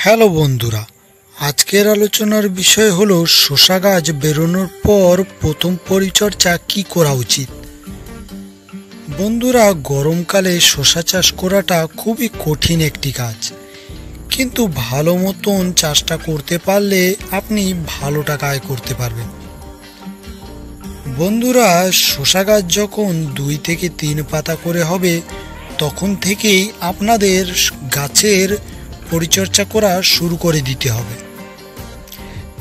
Hello বন্ধুরা, আজকের আলোচনার বিষয় হলো শসা গাছ বেরোনোর পর প্রথম পরিচর্যা কি করা উচিত। বন্ধুরা, গরমকালে শসা চাষ করাটা খুবই কঠিন একটি কাজ, কিন্তু ভালো মতন চাষটা করতে পারলে আপনি ভালো টাকা আয় করতে পারবেন। বন্ধুরা, শসা গাছ যখন 2 থেকে 3 পাতা করে হবে তখন থেকেই আপনাদের গাছের পরিচর্যা করা শুরু করে দিতে হবে,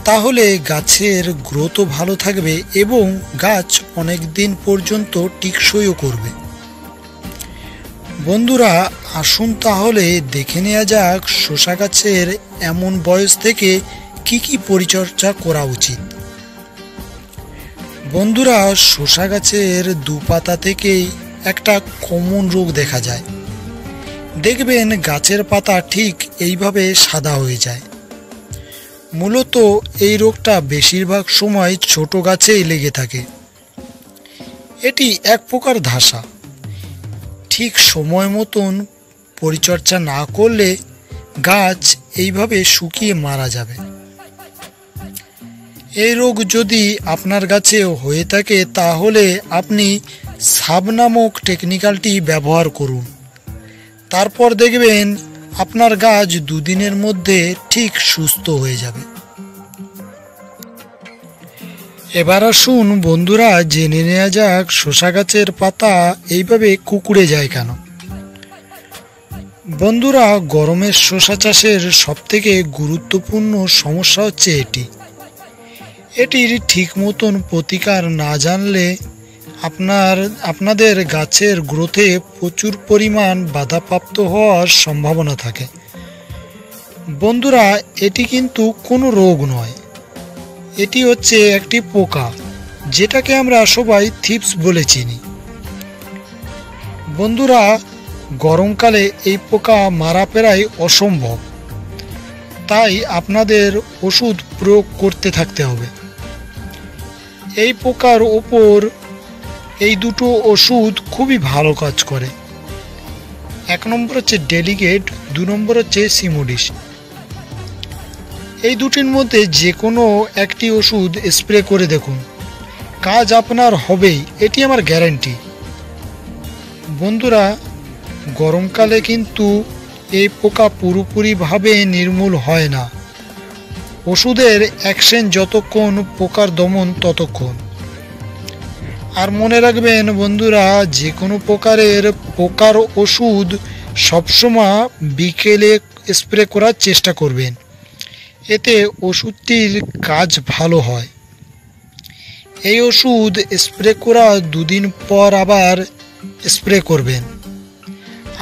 তাহলে গাছের গ্রোথও ভালো থাকবে এবং গাছ অনেক দিন পর্যন্ত টিকসইও করবে। বন্ধুরা, আসুন তাহলে দেখে নেওয়া যাক শসা গাছের এমন বয়স থেকে কি কি পরিচর্যা করা উচিত। বন্ধুরা, শসা গাছের 2 পাতা থেকেই একটা কমন রোগ দেখা যায়। দেখবেন গাছের পাতা ঠিক এইভাবে সাদা হয়ে যায়। মূলত এই রোগটা বেশিরভাগ সময় ছোট গাছেই লেগে থাকে। এটি এক প্রকার ধাসা। ঠিক সময় মতন পরিচর্যা না করলে গাছ এইভাবে শুকিয়ে মারা যাবে। এই রোগ যদি আপনার গাছে হয়ে থাকে তাহলে আপনি সাব নামক টেকনিক্যালটি ব্যবহার করুন। তারপর দেখবেন আপনার গাছ 2 দিনের মধ্যে ঠিক সুস্থ হয়ে যাবে। এবার আসুন বন্ধুরা, জেনে নেওয়া যাক শসা গাছের পাতা এইভাবে কুঁকড়ে যায় কেন। বন্ধুরা, গরমের শসা চাষের সবথেকে গুরুত্বপূর্ণ সমস্যা হচ্ছে এটির ঠিক মতন প্রতিকার না জানলে আপনাদের গাছের গ্রোথে প্রচুর পরিমাণ বাধাপ্রাপ্ত হওয়ার সম্ভাবনা থাকে। বন্ধুরা, এটি কিন্তু কোনো রোগ নয়, এটি হচ্ছে একটি পোকা, যেটাকে আমরা সবাই থ্রিপস বলে চিনি। বন্ধুরা, গরমকালে এই পোকা মারা প্রায় অসম্ভব, তাই আপনাদের ওষুধ প্রয়োগ করতে থাকতে হবে। এই পোকার ওপর এই দুটো ওষুধ খুবই ভালো কাজ করে। 1 নম্বর হচ্ছে ডেলিগেট, 2 নম্বর হচ্ছে সিমোডিস। এই দুটির মধ্যে যে কোনো একটি ওষুধ স্প্রে করে দেখুন, কাজ আপনার হবেই, এটি আমার গ্যারান্টি। বন্ধুরা, গরমকালে কিন্তু এই পোকা পুরোপুরিভাবে নির্মূল হয় না। ওষুধের অ্যাকশন যতক্ষণ, পোকার দমন ততক্ষণ। আর মনে রাখবেন বন্ধুরা, যে কোনো প্রকারের পোকার ওষুধ সবসময় বিকেলে স্প্রে করার চেষ্টা করবেন, এতে ওষুধটির কাজ ভালো হয়। এই ওষুধ স্প্রে করা 2 দিন পর আবার স্প্রে করবেন।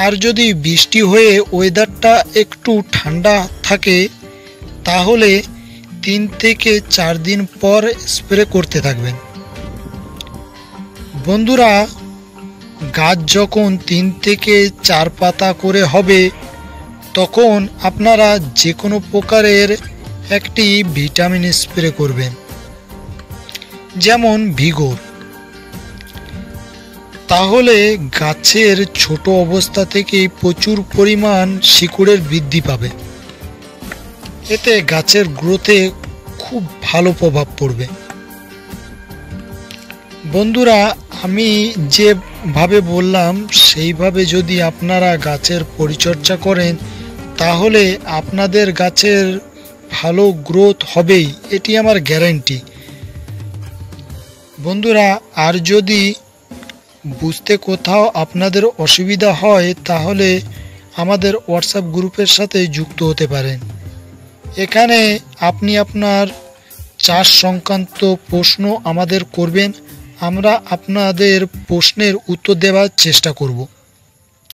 আর যদি বৃষ্টি হয়ে ওয়েদারটা একটু ঠান্ডা থাকে তাহলে 3 থেকে 4 দিন পর স্প্রে করতে থাকবেন। বন্ধুরা, গাছ যখন 3 থেকে 4 পাতা করে হবে তখন আপনারা যে কোনো প্রকারের একটি ভিটামিন স্প্রে করবেন, যেমন ভিগর। তাহলে গাছের ছোট অবস্থা থেকেই প্রচুর পরিমাণ শিকড়ের বৃদ্ধি পাবে, এতে গাছের গ্রোথে খুব ভালো প্রভাব পড়বে। বন্ধুরা, আমি যেভাবে বললাম সেইভাবে যদি আপনারা গাছের পরিচর্যা করেন তাহলে আপনাদের গাছের ভালো গ্রোথ হবেই, এটি আমার গ্যারান্টি। বন্ধুরা, আর যদি বুঝতে কোথাও আপনাদের অসুবিধা হয় তাহলে আমাদের হোয়াটসঅ্যাপ গ্রুপের সাথে যুক্ত হতে পারেন। এখানে আপনি আপনার চাষ সংক্রান্ত প্রশ্ন আমাদের করবেন, আমরা আপনাদের প্রশ্নের উত্তর দেওয়ার চেষ্টা করব।